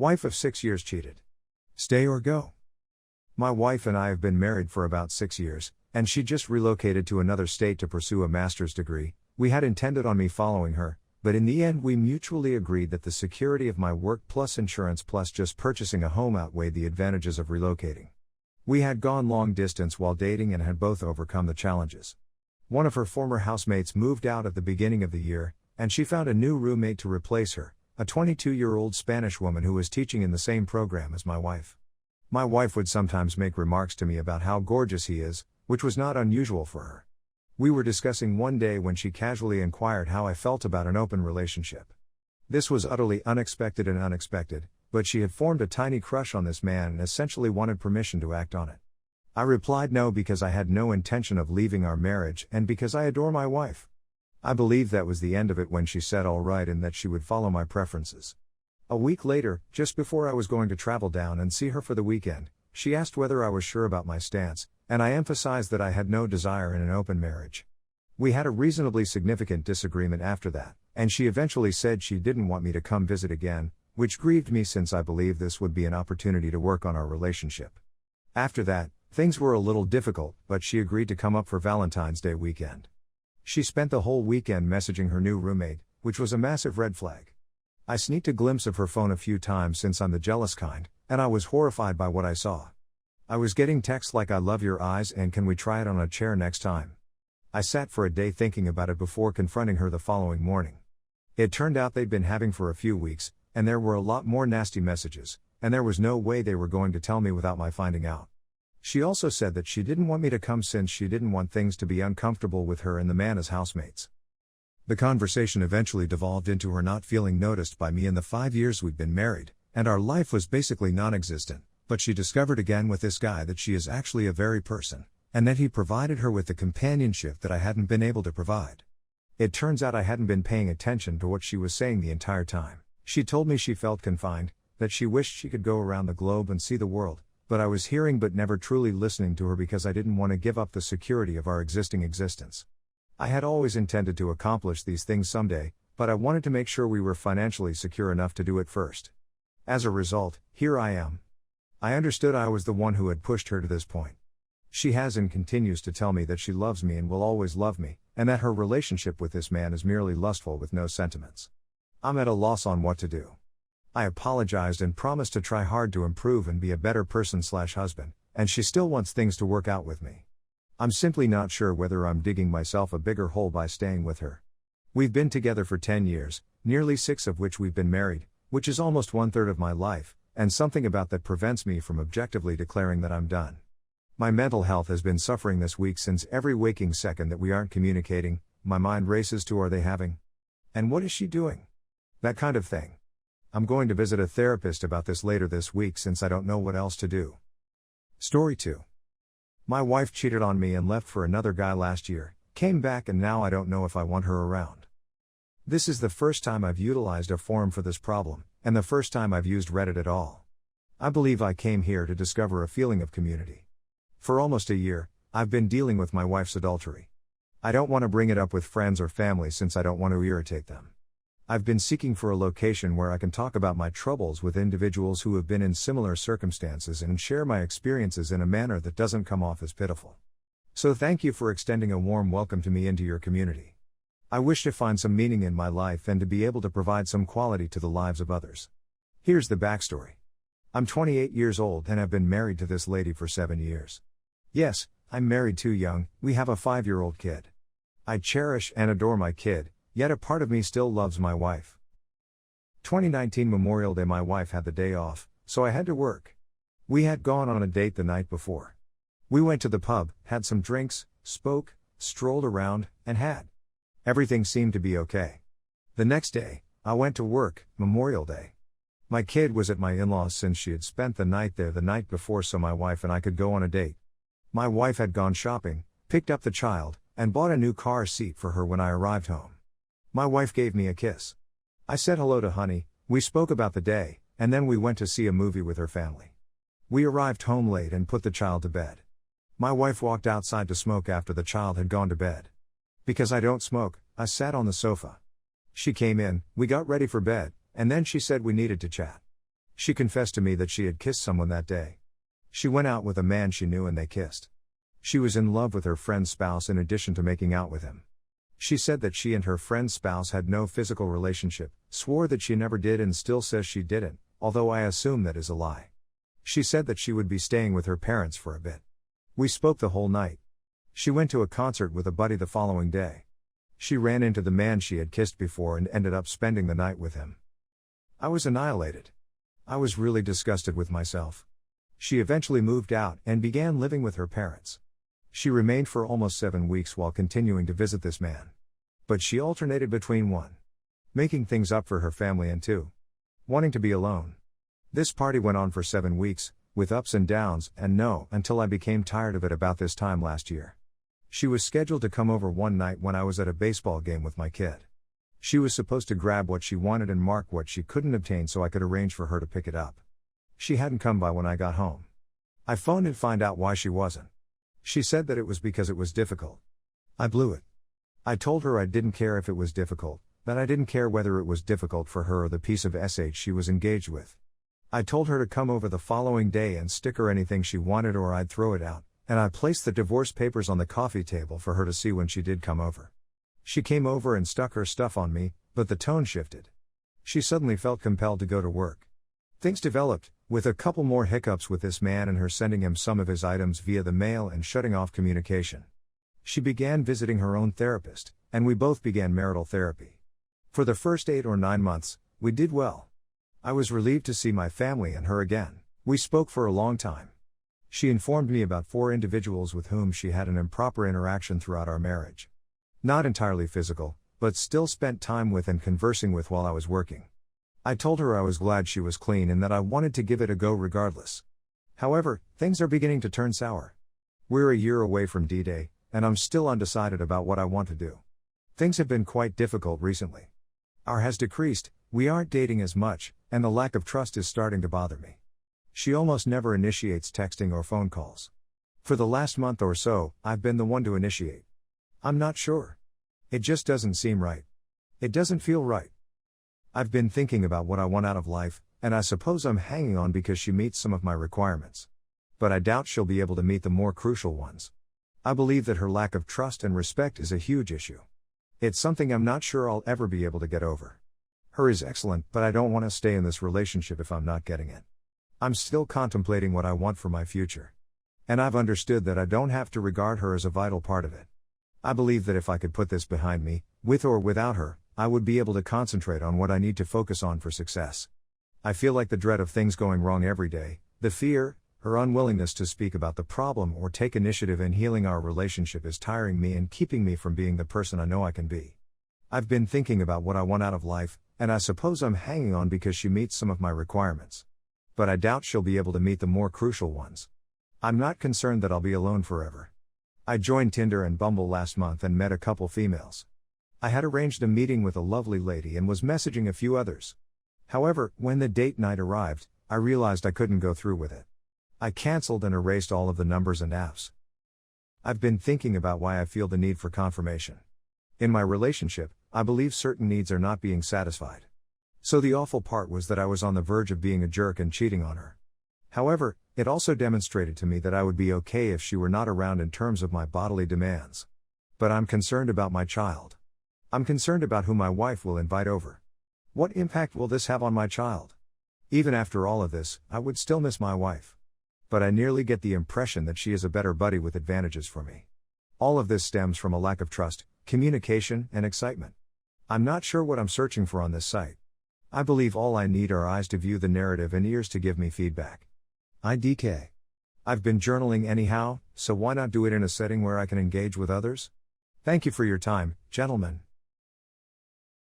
Wife of 6 years cheated. Stay or go? My wife and I have been married for about 6 years, and she just relocated to another state to pursue a master's degree. We had intended on me following her, but in the end we mutually agreed that the security of my work plus insurance plus just purchasing a home outweighed the advantages of relocating. We had gone long distance while dating and had both overcome the challenges. One of her former housemates moved out at the beginning of the year, and she found a new roommate to replace her, a 22-year-old Spanish woman who was teaching in the same program as my wife. My wife would sometimes make remarks to me about how gorgeous he is, which was not unusual for her. We were discussing one day when she casually inquired how I felt about an open relationship. This was utterly unexpected, but she had formed a tiny crush on this man and essentially wanted permission to act on it. I replied no because I had no intention of leaving our marriage and because I adore my wife. I believe that was the end of it when she said all right and that she would follow my preferences. A week later, just before I was going to travel down and see her for the weekend, she asked whether I was sure about my stance, and I emphasized that I had no desire in an open marriage. We had a reasonably significant disagreement after that, and she eventually said she didn't want me to come visit again, which grieved me since I believed this would be an opportunity to work on our relationship. After that, things were a little difficult, but she agreed to come up for Valentine's Day weekend. She spent the whole weekend messaging her new roommate, which was a massive red flag. I sneaked a glimpse of her phone a few times since I'm the jealous kind, and I was horrified by what I saw. I was getting texts like "I love your eyes" and "can we try it on a chair next time?" I sat for a day thinking about it before confronting her the following morning. It turned out they'd been having for a few weeks, and there were a lot more nasty messages, and there was no way they were going to tell me without my finding out. She also said that she didn't want me to come since she didn't want things to be uncomfortable with her and the man as housemates. The conversation eventually devolved into her not feeling noticed by me in the 5 years we'd been married, and our life was basically non-existent, but she discovered again with this guy that she is actually a very person, and that he provided her with the companionship that I hadn't been able to provide. It turns out I hadn't been paying attention to what she was saying the entire time. She told me she felt confined, that she wished she could go around the globe and see the world, but I was hearing but never truly listening to her because I didn't want to give up the security of our existing existence. I had always intended to accomplish these things someday, but I wanted to make sure we were financially secure enough to do it first. As a result, here I am. I understood I was the one who had pushed her to this point. She has and continues to tell me that she loves me and will always love me, and that her relationship with this man is merely lustful with no sentiments. I'm at a loss on what to do. I apologized and promised to try hard to improve and be a better person/husband, and she still wants things to work out with me. I'm simply not sure whether I'm digging myself a bigger hole by staying with her. We've been together for 10 years, nearly 6 of which we've been married, which is almost 1/3 of my life, and something about that prevents me from objectively declaring that I'm done. My mental health has been suffering this week since every waking second that we aren't communicating, my mind races to "are they having? And what is she doing?" That kind of thing. I'm going to visit a therapist about this later this week since I don't know what else to do. Story 2. My wife cheated on me and left for another guy last year, came back, and now I don't know if I want her around. This is the first time I've utilized a forum for this problem, and the first time I've used Reddit at all. I believe I came here to discover a feeling of community. For almost a year, I've been dealing with my wife's adultery. I don't want to bring it up with friends or family since I don't want to irritate them. I've been seeking for a location where I can talk about my troubles with individuals who have been in similar circumstances and share my experiences in a manner that doesn't come off as pitiful. So thank you for extending a warm welcome to me into your community. I wish to find some meaning in my life and to be able to provide some quality to the lives of others. Here's the backstory. I'm 28 years old and have been married to this lady for 7 years. Yes, I'm married too young, we have a 5-year-old kid. I cherish and adore my kid, yet a part of me still loves my wife. 2019 Memorial Day, my wife had the day off, so I had to work. We had gone on a date the night before. We went to the pub, had some drinks, spoke, strolled around, and had. Everything seemed to be okay. The next day, I went to work, Memorial Day. My kid was at my in-laws since she had spent the night there the night before, so my wife and I could go on a date. My wife had gone shopping, picked up the child, and bought a new car seat for her when I arrived home. My wife gave me a kiss. I said hello to honey, we spoke about the day, and then we went to see a movie with her family. We arrived home late and put the child to bed. My wife walked outside to smoke after the child had gone to bed. Because I don't smoke, I sat on the sofa. She came in, we got ready for bed, and then she said we needed to chat. She confessed to me that she had kissed someone that day. She went out with a man she knew and they kissed. She was in love with her friend's spouse in addition to making out with him. She said that she and her friend's spouse had no physical relationship, swore that she never did and still says she didn't, although I assume that is a lie. She said that she would be staying with her parents for a bit. We spoke the whole night. She went to a concert with a buddy the following day. She ran into the man she had kissed before and ended up spending the night with him. I was annihilated. I was really disgusted with myself. She eventually moved out and began living with her parents. She remained for almost 7 weeks while continuing to visit this man. But she alternated between 1. Making things up for her family and 2. Wanting to be alone. This party went on for 7 weeks, with ups and downs, and no, until I became tired of it about this time last year. She was scheduled to come over one night when I was at a baseball game with my kid. She was supposed to grab what she wanted and mark what she couldn't obtain so I could arrange for her to pick it up. She hadn't come by when I got home. I phoned and found out why she wasn't. She said that it was because it was difficult. I blew it. I told her I didn't care if it was difficult, that I didn't care whether it was difficult for her or the piece of SH she was engaged with. I told her to come over the following day and stick her anything she wanted or I'd throw it out, and I placed the divorce papers on the coffee table for her to see when she did come over. She came over and stuck her stuff on me, but the tone shifted. She suddenly felt compelled to go to work. Things developed, with a couple more hiccups with this man and her sending him some of his items via the mail and shutting off communication. She began visiting her own therapist, and we both began marital therapy. For the first 8 or 9 months, we did well. I was relieved to see my family and her again. We spoke for a long time. She informed me about 4 individuals with whom she had an improper interaction throughout our marriage. Not entirely physical, but still spent time with and conversing with while I was working. I told her I was glad she was clean and that I wanted to give it a go regardless. However, things are beginning to turn sour. We're a year away from D-Day, and I'm still undecided about what I want to do. Things have been quite difficult recently. Our has decreased, we aren't dating as much, and the lack of trust is starting to bother me. She almost never initiates texting or phone calls. For the last month or so, I've been the one to initiate. I'm not sure. It just doesn't seem right. It doesn't feel right. I've been thinking about what I want out of life, and I suppose I'm hanging on because she meets some of my requirements. But I doubt she'll be able to meet the more crucial ones. I believe that her lack of trust and respect is a huge issue. It's something I'm not sure I'll ever be able to get over. Her is excellent, but I don't want to stay in this relationship if I'm not getting it. I'm still contemplating what I want for my future. And I've understood that I don't have to regard her as a vital part of it. I believe that if I could put this behind me, with or without her, I would be able to concentrate on what I need to focus on for success. I feel like the dread of things going wrong every day, the fear, her unwillingness to speak about the problem or take initiative in healing our relationship is tiring me and keeping me from being the person I know I can be. I've been thinking about what I want out of life, and I suppose I'm hanging on because she meets some of my requirements. But I doubt she'll be able to meet the more crucial ones. I'm not concerned that I'll be alone forever. I joined Tinder and Bumble last month and met a couple females. I had arranged a meeting with a lovely lady and was messaging a few others. However, when the date night arrived, I realized I couldn't go through with it. I canceled and erased all of the numbers and apps. I've been thinking about why I feel the need for confirmation. In my relationship, I believe certain needs are not being satisfied. So the awful part was that I was on the verge of being a jerk and cheating on her. However, it also demonstrated to me that I would be okay if she were not around in terms of my bodily demands. But I'm concerned about my child. I'm concerned about who my wife will invite over. What impact will this have on my child? Even after all of this, I would still miss my wife. But I nearly get the impression that she is a better buddy with advantages for me. All of this stems from a lack of trust, communication, and excitement. I'm not sure what I'm searching for on this site. I believe all I need are eyes to view the narrative and ears to give me feedback. IDK. I've been journaling anyhow, so why not do it in a setting where I can engage with others? Thank you for your time, gentlemen.